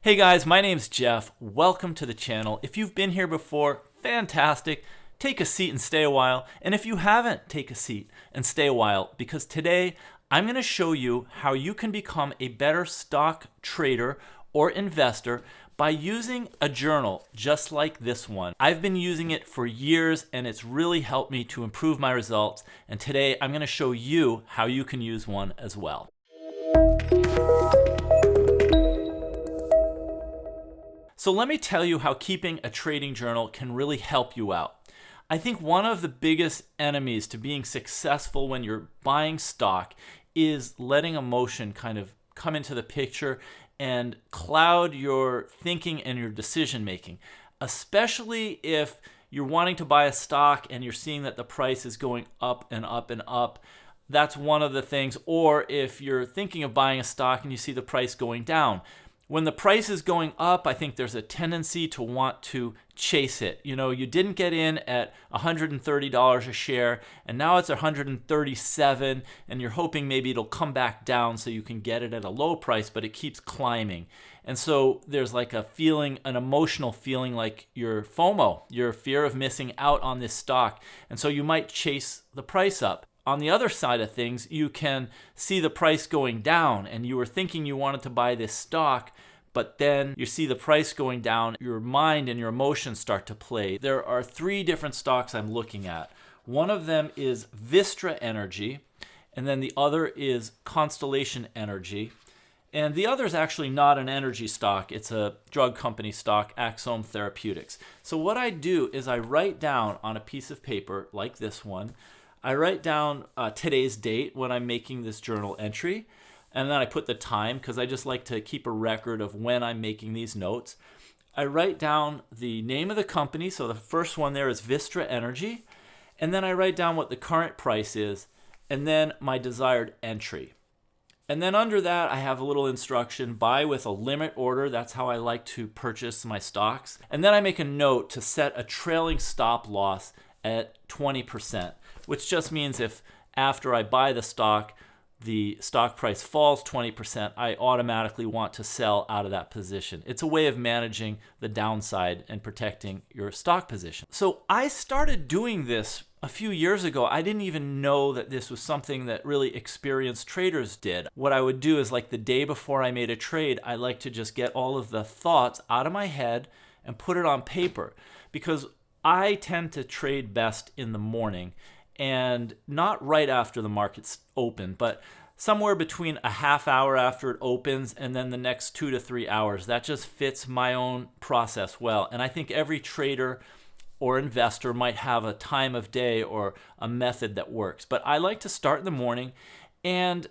Hey guys, my name's Jeff. Welcome to the channel. If you've been here before, fantastic. Take a seat and stay a while. And if you haven't, take a seat and stay a while, because today I'm going to show you how you can become a better stock trader or investor by using a journal just like this one. I've been using it for years and it's really helped me to improve my results. And today I'm going to show you how you can use one as well. So let me tell you how keeping a trading journal can really help you out. I think one of the biggest enemies to being successful when you're buying stock is letting emotion kind of come into the picture and cloud your thinking and your decision making, especially if you're wanting to buy a stock and you're seeing that the price is going up and up and up. That's one of the things. Or if you're thinking of buying a stock and you see the price going down. When the price is going up, I think there's a tendency to want to chase it. You know, you didn't get in at $130 a share, and now it's $137, and you're hoping maybe it'll come back down so you can get it at a low price, but it keeps climbing. And so there's like a feeling, an emotional feeling like your FOMO, your fear of missing out on this stock. And so you might chase the price up. On the other side of things, you can see the price going down and you were thinking you wanted to buy this stock, but then you see the price going down, your mind and your emotions start to play. There are three different stocks I'm looking at. One of them is Vistra Energy, and then the other is Constellation Energy. And the other is actually not an energy stock. It's a drug company stock, Axsome Therapeutics. So what I do is I write down on a piece of paper like this one, I write down today's date when I'm making this journal entry, and then I put the time because I just like to keep a record of when I'm making these notes. I write down the name of the company, so the first one there is Vistra Energy, and then I write down what the current price is, and then my desired entry. And then under that, I have a little instruction, buy with a limit order. That's how I like to purchase my stocks. And then I make a note to set a trailing stop loss at 20%, which just means if after I buy the stock price falls 20%, I automatically want to sell out of that position. It's a way of managing the downside and protecting your stock position. So I started doing this a few years ago. I didn't even know that this was something that really experienced traders did. What I would do is, like, the day before I made a trade, I like to just get all of the thoughts out of my head and put it on paper, because I tend to trade best in the morning, and not right after the market's open, but somewhere between a half hour after it opens and then the next 2 to 3 hours. That just fits my own process well. And I think every trader or investor might have a time of day or a method that works. But I like to start in the morning, and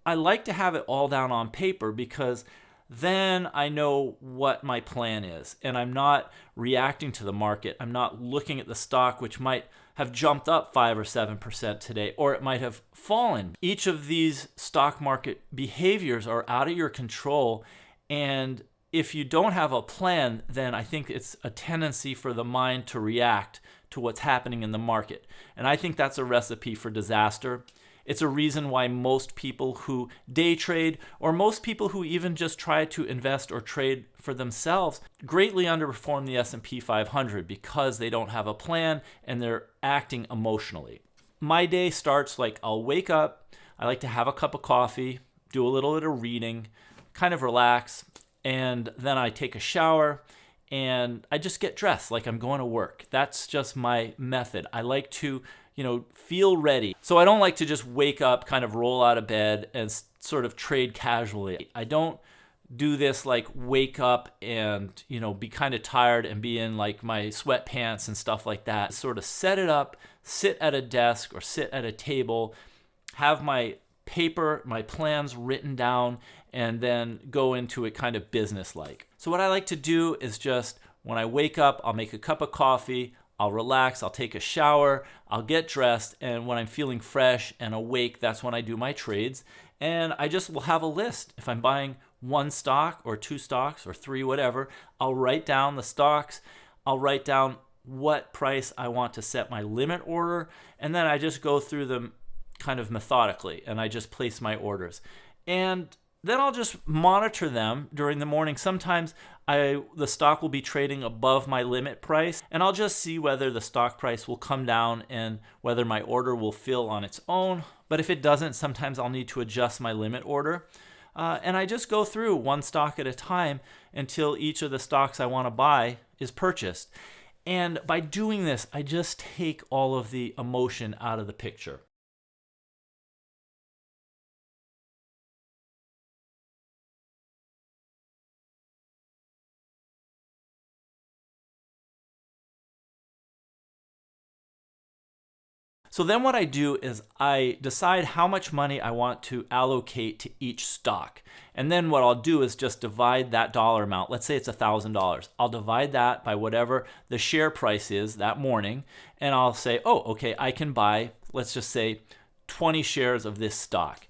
I like to have it all down on paper, because then I know what my plan is, and I'm not reacting to the market. I'm not looking at the stock, which might have jumped up 5 or 7% today, or it might have fallen. Each of these stock market behaviors are out of your control, and if you don't have a plan, then I think it's a tendency for the mind to react to what's happening in the market. And I think that's a recipe for disaster. It's a reason why most people who day trade, or most people who even just try to invest or trade for themselves, greatly underperform the S&P 500, because they don't have a plan and they're acting emotionally. My day starts like, I'll wake up, I like to have a cup of coffee, do a little bit of reading, kind of relax, and then I take a shower and I just get dressed like I'm going to work. That's just my method. I like to feel ready. So I don't like to just wake up, kind of roll out of bed and sort of trade casually. I don't do this like wake up and, be kind of tired and be in like my sweatpants and stuff like that. Sort of set it up, sit at a desk or sit at a table, have my paper, my plans written down, and then go into it kind of business-like. So what I like to do is just, when I wake up, I'll make a cup of coffee, I'll relax, I'll take a shower, I'll get dressed, and when I'm feeling fresh and awake, that's when I do my trades. And I just will have a list. If I'm buying one stock or two stocks or three, whatever, I'll write down the stocks, I'll write down what price I want to set my limit order, and then I just go through them kind of methodically, and I just place my orders. And then I'll just monitor them during the morning. Sometimes the stock will be trading above my limit price, and I'll just see whether the stock price will come down and whether my order will fill on its own. But if it doesn't, sometimes I'll need to adjust my limit order. And I just go through one stock at a time until each of the stocks I want to buy is purchased. And by doing this, I just take all of the emotion out of the picture. So then what I do is I decide how much money I want to allocate to each stock. And then what I'll do is just divide that dollar amount. Let's say it's $1,000. I'll divide that by whatever the share price is that morning. And I'll say, oh, okay, I can buy, let's just say 20 shares of this stock.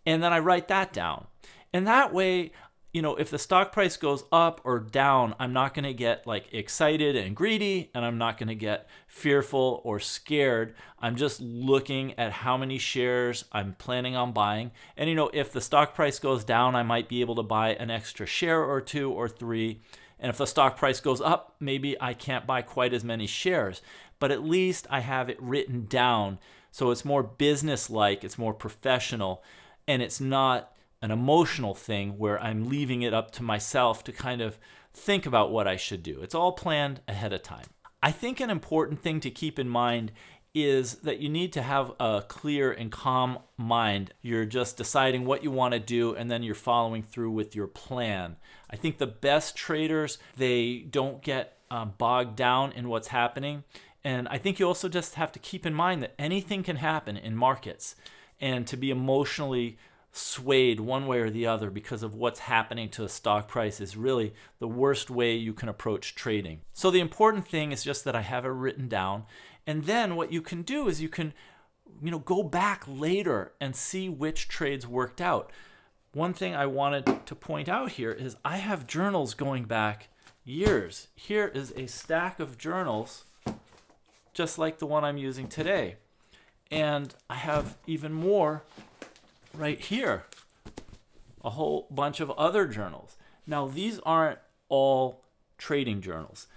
And then I write that down. And that way, if the stock price goes up or down, I'm not going to get like excited and greedy, and I'm not going to get fearful or scared. I'm just looking at how many shares I'm planning on buying. And if the stock price goes down, I might be able to buy an extra share or two or three. And if the stock price goes up, maybe I can't buy quite as many shares, but at least I have it written down. So it's more business-like, it's more professional, and it's not an emotional thing where I'm leaving it up to myself to kind of think about what I should do. It's all planned ahead of time. I think an important thing to keep in mind is that you need to have a clear and calm mind. You're just deciding what you want to do, and then you're following through with your plan. I think the best traders, they don't get bogged down in what's happening. And I think you also just have to keep in mind that anything can happen in markets, and to be emotionally swayed one way or the other because of what's happening to the stock price is really the worst way you can approach trading. So the important thing is just that I have it written down. And then what you can do is you can go back later and see which trades worked out. One thing I wanted to point out here is I have journals going back years. Here is a stack of journals just like the one I'm using today. And I have even more right here, a whole bunch of other journals. Now, these aren't all trading journals.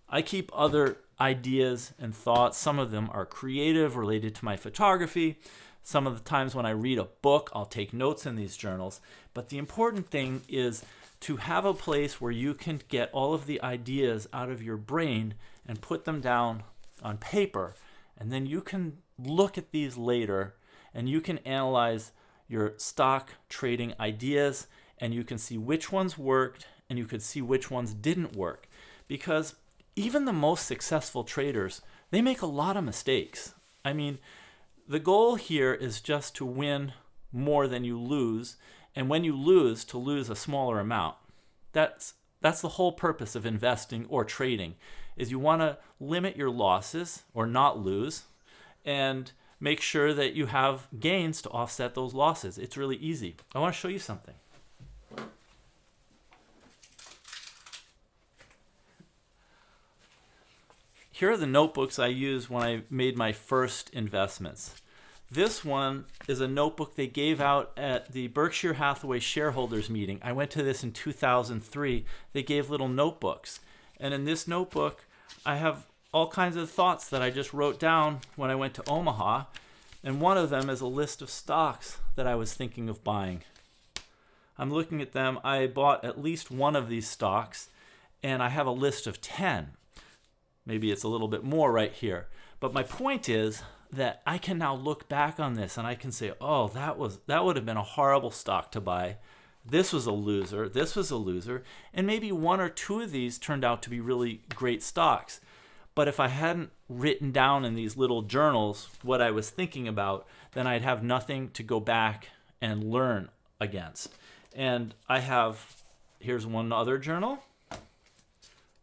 I keep other ideas and thoughts. Some of them are creative, related to my photography. Some of the times when I read a book, I'll take notes in these journals. But the important thing is to have a place where you can get all of the ideas out of your brain and put them down on paper. And then you can look at these later and you can analyze your stock trading ideas, and you can see which ones worked and you could see which ones didn't work. Because even the most successful traders, they make a lot of mistakes. I mean, the goal here is just to win more than you lose, and when you lose, to lose a smaller amount. That's the whole purpose of investing or trading, is you want to limit your losses or not lose, and make sure that you have gains to offset those losses. It's really easy. I want to show you something. Here are the notebooks I used when I made my first investments. This one is a notebook they gave out at the Berkshire Hathaway shareholders meeting. I went to this in 2003. They gave little notebooks. And in this notebook, I have all kinds of thoughts that I just wrote down when I went to Omaha. And one of them is a list of stocks that I was thinking of buying. I'm looking at them. I bought at least one of these stocks, and I have a list of 10. Maybe it's a little bit more right here. But my point is that I can now look back on this and I can say, oh, that would have been a horrible stock to buy. This was a loser. This was a loser. And maybe one or two of these turned out to be really great stocks. But if I hadn't written down in these little journals what I was thinking about, then I'd have nothing to go back and learn against. And here's one other journal.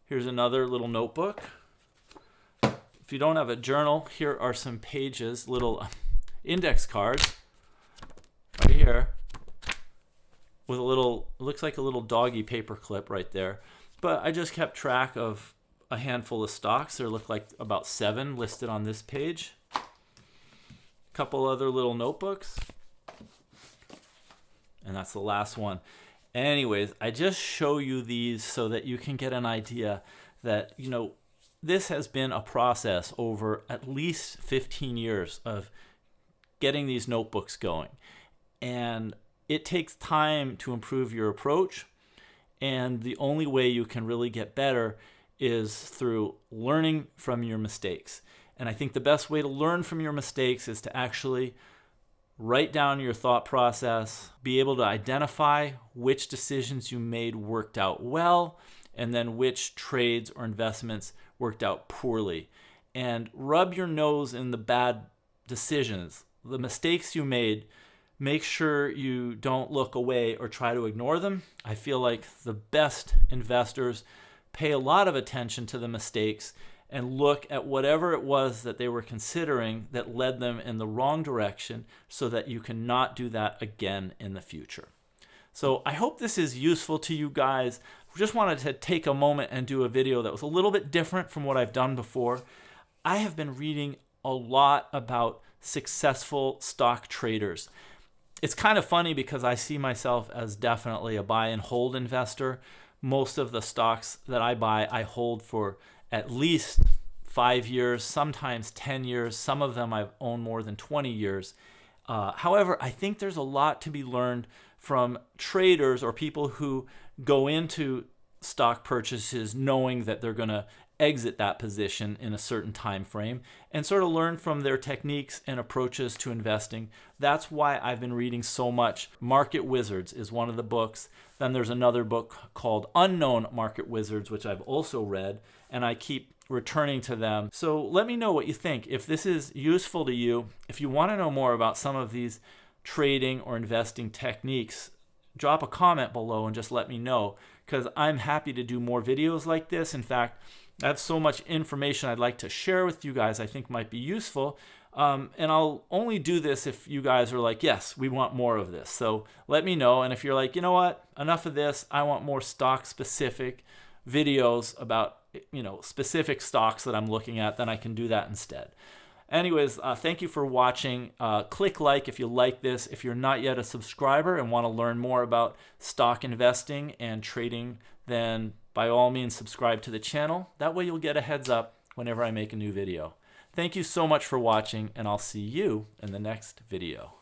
Here's another little notebook. If you don't have a journal, here are some pages, little index cards right here with looks like a little doggy paper clip right there. But I just kept track of a handful of stocks. There look like about 7 listed on this page. A couple other little notebooks. And that's the last one. Anyways, I just show you these so that you can get an idea that, this has been a process over at least 15 years of getting these notebooks going. And it takes time to improve your approach. And the only way you can really get better is through learning from your mistakes. And I think the best way to learn from your mistakes is to actually write down your thought process, be able to identify which decisions you made worked out well, and then which trades or investments worked out poorly. And rub your nose in the bad decisions, the mistakes you made. Make sure you don't look away or try to ignore them. I feel like the best investors pay a lot of attention to the mistakes and look at whatever it was that they were considering that led them in the wrong direction so that you cannot do that again in the future. So I hope this is useful to you guys. I just wanted to take a moment and do a video that was a little bit different from what I've done before. I have been reading a lot about successful stock traders. It's kind of funny because I see myself as definitely a buy and hold investor. Most of the stocks that I buy, I hold for at least 5 years, sometimes 10 years. Some of them I've owned more than 20 years. However, I think there's a lot to be learned from traders or people who go into stock purchases knowing that they're going to exit that position in a certain time frame and sort of learn from their techniques and approaches to investing. That's why I've been reading so much. Market Wizards is one of the books. Then there's another book called Unknown Market Wizards, which I've also read, and I keep returning to them. So let me know what you think. If this is useful to you, if you want to know more about some of these trading or investing techniques, drop a comment below and just let me know, because I'm happy to do more videos like this. In fact, I have so much information I'd like to share with you guys I think might be useful. And I'll only do this if you guys are like, yes, we want more of this. So let me know. And if you're like, you know what, enough of this, I want more stock specific videos about, specific stocks that I'm looking at, then I can do that instead. Anyways, thank you for watching. Click like if you like this. If you're not yet a subscriber and want to learn more about stock investing and trading, then by all means subscribe to the channel. That way you'll get a heads up whenever I make a new video. Thank you so much for watching, and I'll see you in the next video.